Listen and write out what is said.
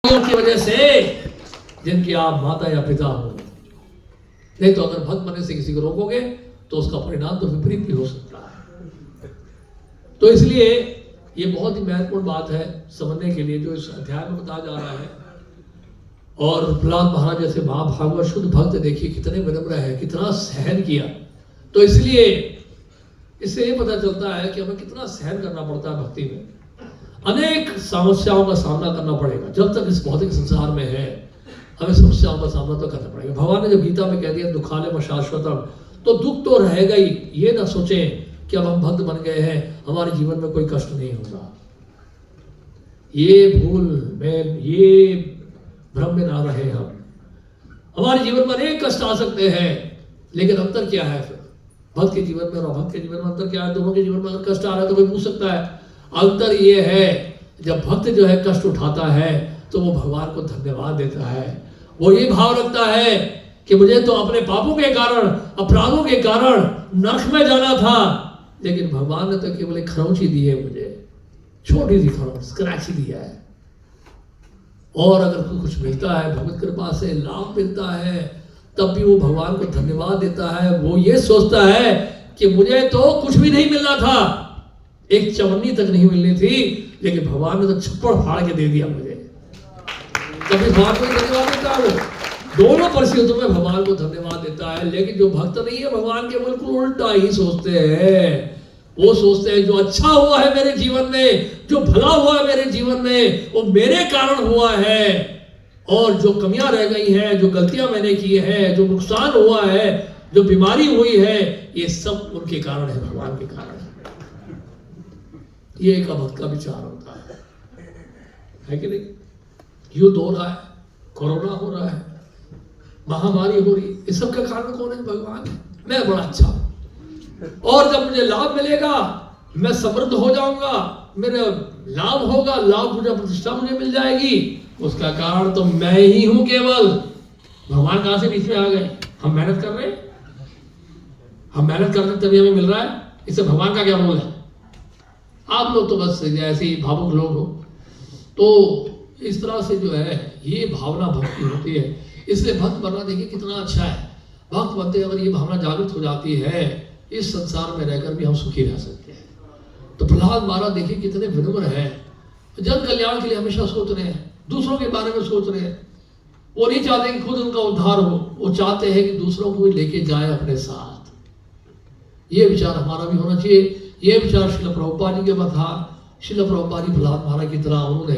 की वजह से जिनके आप माता या पिता हो। नहीं तो अगर भक्त बनने से किसी को रोकोगे तो उसका परिणाम तो विपरीत भी हो सकता है। तो इसलिए ये बहुत ही महत्वपूर्ण बात है समझने के लिए जो इस अध्याय में बताया जा रहा है। और प्रहलाद महाराज जैसे महाभागवत शुद्ध भक्त देखिए कितने विनम्र है, कितना सहन किया। तो इसलिए इससे ये पता चलता है कि हमें कितना सहन करना पड़ता है भक्ति में। अनेक समस्याओं का सामना करना पड़ेगा। जब तक इस भौतिक संसार में है हमें समस्याओं का सामना तो करना पड़ेगा। भगवान ने जब गीता में कह दिया दुखालयम शाश्वतम, तो दुख तो रहेगा ही। ये ना सोचें कि अब हम भक्त बन गए हैं हमारे जीवन में कोई कष्ट नहीं होगा। ये भूल में, ये भ्रम में ना रहे हम। हमारे जीवन में अनेक कष्ट आ सकते हैं, लेकिन अंतर क्या है फिर भक्त के जीवन में और अभक्त के जीवन में? अंतर क्या है? दोनों के जीवन में अगर कष्ट आ रहा है तो कोई पूछ सकता है। अंतर ये है जब भक्त जो है कष्ट उठाता है तो वो भगवान को धन्यवाद देता है। वो ये भाव रखता है कि मुझे तो अपने पापों के कारण, अपराधों के कारण नरक में जाना था, लेकिन भगवान ने तो केवल एक खरोंच ही दी है, मुझे छोटी सी खरोंच, स्क्रैच ही दिया है। और अगर कुछ मिलता है भगवत कृपा से, लाभ मिलता है, तब भी वो भगवान को धन्यवाद देता है। वो ये सोचता है कि मुझे तो कुछ भी नहीं मिलना था, एक चवन्नी तक नहीं मिलनी थी, लेकिन भगवान ने तो छप्पड़ फाड़ के दे दिया मुझे। कभी भगवान को धन्यवाद देता है, दोनों परिस्थितियों में भगवान को धन्यवाद देता है। लेकिन जो भक्त नहीं है भगवान के बिल्कुल उल्टा ही सोचते हैं। वो सोचते हैं जो अच्छा हुआ है मेरे जीवन में, जो भला हुआ है मेरे जीवन में, वो मेरे कारण हुआ है, और जो कमियां रह गई हैं, जो गलतियां मैंने की हैं, जो नुकसान हुआ है, जो बीमारी हुई है, ये सब उनके कारण है, भगवान के कारण है। ये एक भक्त का विचार होता है कि नहीं? युद्ध हो रहा है, कोरोना हो रहा है, महामारी हो रही है, इस सब का कारण कौन है? भगवान है। मैं बड़ा अच्छा हूं और जब मुझे लाभ मिलेगा मैं समृद्ध हो जाऊंगा, मेरा लाभ होगा, लाभ मुझे, प्रतिष्ठा मुझे मिल जाएगी, उसका कारण तो मैं ही हूं केवल। भगवान कहां से बीच में आ गए? हम मेहनत कर रहे हैं, हम मेहनत करते तभी हमें मिल रहा है, इससे भगवान का क्या रोल है? आप लोग तो बस ऐसे ही भावुक लोग हो। तो इस तरह से जो है ये भावना भक्ति होती है। इसलिए भक्त बनना देखिए कितना अच्छा है। भक्त बनते अगर ये भावना जागृत हो जाती है, इस संसार में रहकर भी हम सुखी रह सकते हैं। तो प्रहलाद महाराज देखिए कितने विनम्र हैं, जन कल्याण के लिए हमेशा सोच रहे हैं, दूसरों के बारे में सोच रहे हैं। वो नहीं चाहते कि खुद उनका उद्धार हो, वो चाहते हैं कि दूसरों को भी लेके जाए अपने साथ। ये विचार हमारा भी होना चाहिए। ये विचार श्रील प्रभुपाद जी के पास था। श्रील प्रभुपाद जी प्रहलाद महाराज की तरह उन्होंने